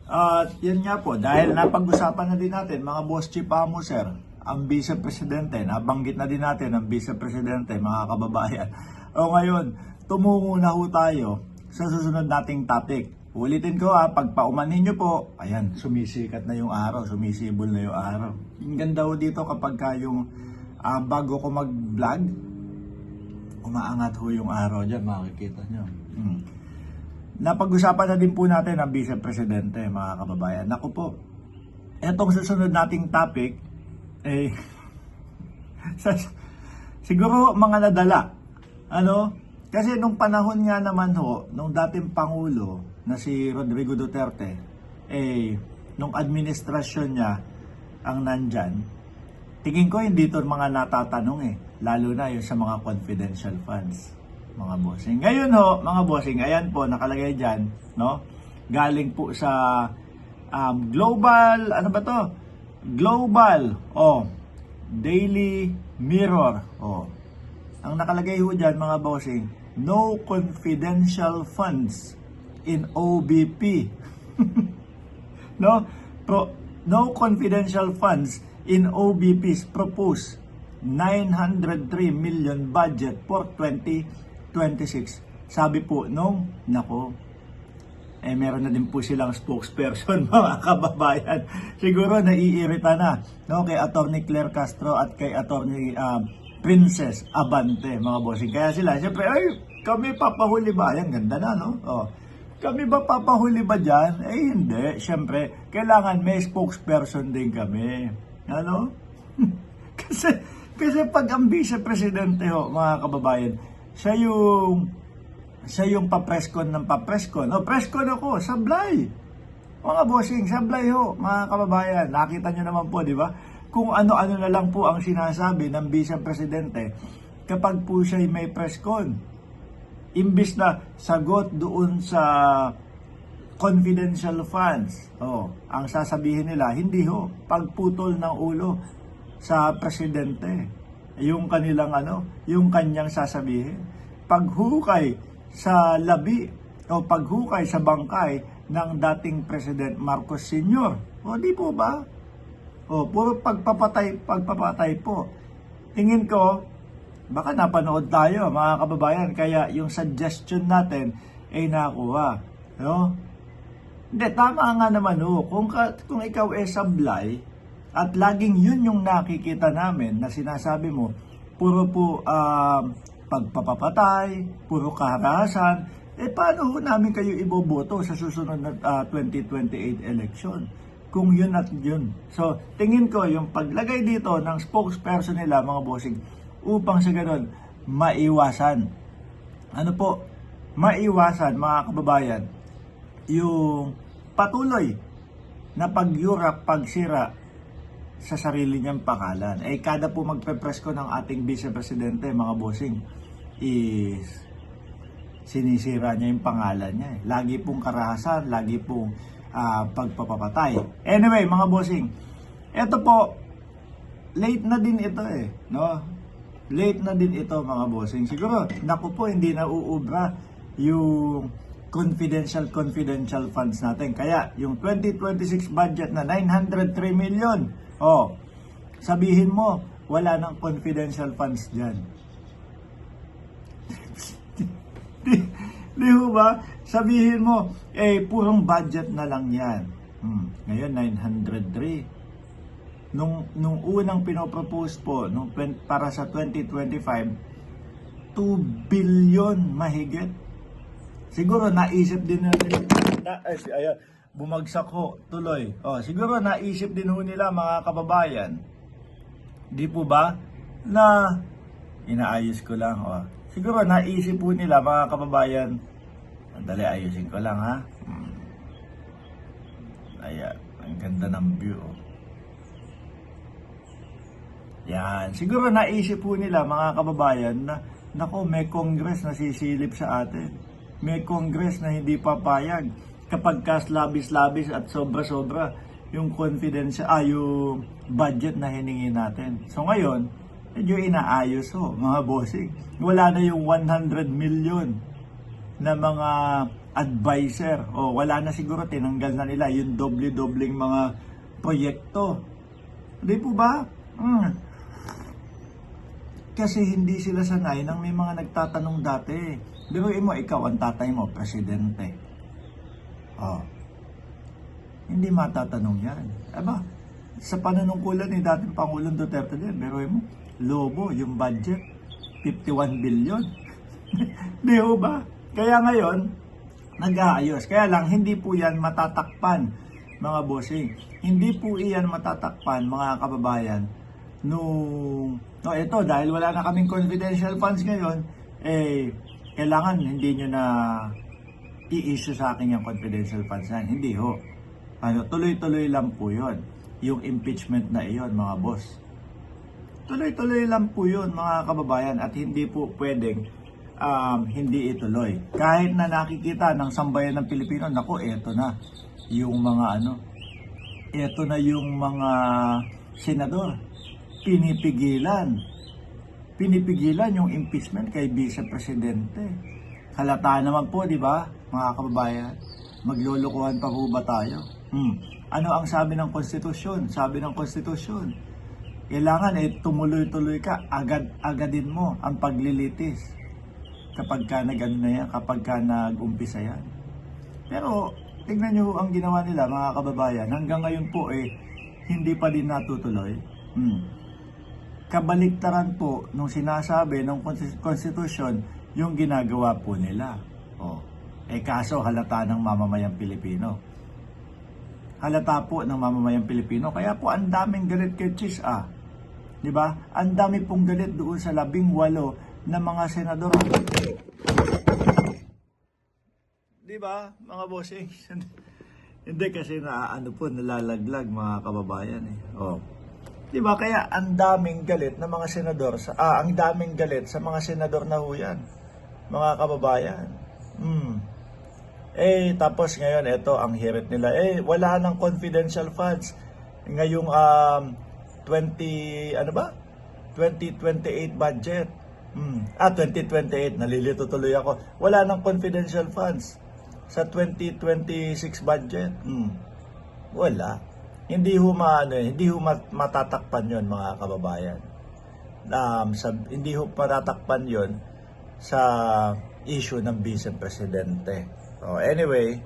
At yan nga po, dahil napag-usapan na din natin, mga boss chief amo sir, ang Vice Presidente, nabanggit na din natin ang Vice Presidente, mga kababayan. O ngayon, tumungo na ho tayo sa susunod nating topic. Ulitin ko pag paumanhin nyo po, ayan, sumisikat na yung araw, sumisibol na yung araw. Yung ganda ho dito kapag yung bago ko mag-vlog, umaangat ho yung araw dyan, makikita nyo. Napag-usapan na din po natin ang Vice Presidente, mga kababayan. Naku po, etong susunod nating topic, siguro mga nadala. Ano? Kasi nung panahon nga naman ho, nung dating Pangulo na si Rodrigo Duterte, nung administrasyon niya ang nandyan, tingin ko hindi ito mga natatanong lalo na yung sa mga confidential funds, mga bossing. Ngayon ho, mga bossing, ayan po, nakalagay dyan, no? Galing po sa Global, ano ba to? Global, Daily Mirror, Ang nakalagay ho dyan, mga bossing, no confidential funds in OBP. No confidential funds in OBP's proposed 903 million budget for 2026. Sabi po meron na din po silang spokesperson, mga kababayan. Siguro naiirita na, kay Attorney Claire Castro at kay Attorney Princess Abante, mga bossing. Kaya sila, siyempre, kami papahuli ba? Ayan, ganda na, no? Kami ba papahuli ba dyan? Hindi. Siyempre, kailangan may spokesperson din kami. Ano? kasi pag ang Vice Presidente mga kababayan, siya yung papreskon ng papreskon. Preskon ako, sablay. Mga bossing, sablay mga kababayan. Nakita nyo naman po, di ba? Kung ano-ano na lang po ang sinasabi ng Vice Presidente kapag po siya may preskon. Imbis na sagot doon sa confidential funds, ang sasabihin nila, hindi pagputol ng ulo sa presidente. Yung kanyang sasabihin. Paghukay sa labi o paghukay sa bangkay ng dating President Marcos Sr. Di po ba? Puro pagpapatay po. Tingin ko, baka napanood tayo, mga kababayan, kaya yung suggestion natin ay nakuha. Hindi, tama nga naman kung ikaw sablay at laging yun yung nakikita namin na sinasabi mo, puro po pagpapatay, puro karahasan, paano namin kayo iboboto sa susunod na 2028 election? Kung yun at yun. So, tingin ko yung paglagay dito ng spokesperson nila, mga bossing, upang sa ganun, maiwasan. Maiwasan, mga kababayan, yung patuloy na pagyurak, pagsira sa sarili niyang pangalan. Kada po magpe-presko ng ating Vice Presidente, mga bossing, is sinisira niya yung pangalan niya. Lagi pong karahasan, lagi pong pagpapatay. Anyway, mga bossing, eto po, late na din ito Late na din ito, mga bossing. Siguro, hindi na uubra yung confidential funds natin. Kaya, yung 2026 budget na 903 million, sabihin mo, wala nang confidential funds dyan. Di ba? Sabihin mo, purong budget na lang yan. Ngayon, 903. Nung unang pinopropose po, para sa 2025, 2 billion mahigit. Siguro naisip din nila, bumagsak tuloy. Siguro naisip din nila, mga kababayan, di po ba, na inaayos ko lang. Siguro naisip po nila, mga kababayan, andali, ayusin ko lang Ayan, ang ganda ng view. Yan, siguro naisip po nila, mga kababayan, na may Congress na sisilip sa atin. May Congress na hindi papayag kapag labis-labis at sobra-sobra yung yung budget na hiningi natin. So ngayon, medyo inaayos mga bossing. Wala na yung 100 million na mga advisor. O wala na siguro, tinanggal na nila yung doble-dobleng mga proyekto. Di po ba? Kasi hindi sila sanay nang may mga nagtatanong dati. Biruin mo, ikaw ang tatay mo, presidente. Oh. Hindi matatanong yan. Aba, sa panunungkulan ni dating Pangulong Duterte din, biruin mo, lobo yung budget, 51 billion. Di ba? Kaya ngayon, nag-aayos. Kaya lang, hindi po yan matatakpan, mga bossing. Hindi po iyan matatakpan, mga kababayan, no, ito, dahil wala na kaming confidential funds ngayon, kailangan hindi nyo na i-issue sa akin yung confidential funds na. Hindi ho. Tuloy-tuloy lang po yun. Yung impeachment na iyon, mga boss. Tuloy-tuloy lang po yun, mga kababayan, at hindi po pwedeng hindi ituloy. Kahit na nakikita ng sambayan ng Pilipino, naku, eto na yung mga eto na yung mga senador. Pinipigilan yung impeachment kay Vice Presidente. Halata naman po, di ba, mga kababayan? Maglulukuhan pa po ba tayo? Ano ang sabi ng konstitusyon? Sabi ng konstitusyon, kailangan tumuloy-tuloy ka, agadin mo ang paglilitis kapag ka kapag ka nag-umpisa yan. Pero tingnan nyo ang ginawa nila, mga kababayan, hanggang ngayon po hindi pa din natutuloy. Kabaliktaran po nung sinasabi ng konstitusyon yung ginagawa po nila. Kaso halata ng mamamayang Pilipino. Halata po ng mamamayang Pilipino. Kaya po ang daming galit kay Chis Di ba? Ang dami pong galit doon sa 18 na mga senador. Di ba, mga bossing? Hindi kasi nalalaglag, mga kababayan Di ba? Kaya ang daming galit na mga senador ang daming galit sa mga senador na huyan, mga kababayan. Tapos ngayon ang hirit nila, wala nang confidential funds ngayong 2028 budget. 2028, nalilito tuloy ako. Wala nang confidential funds sa 2026 budget. Wala. Hindi matatakpan 'yon, mga kababayan. Hindi matatakpan 'yon sa issue ng Vice Presidente. Anyway,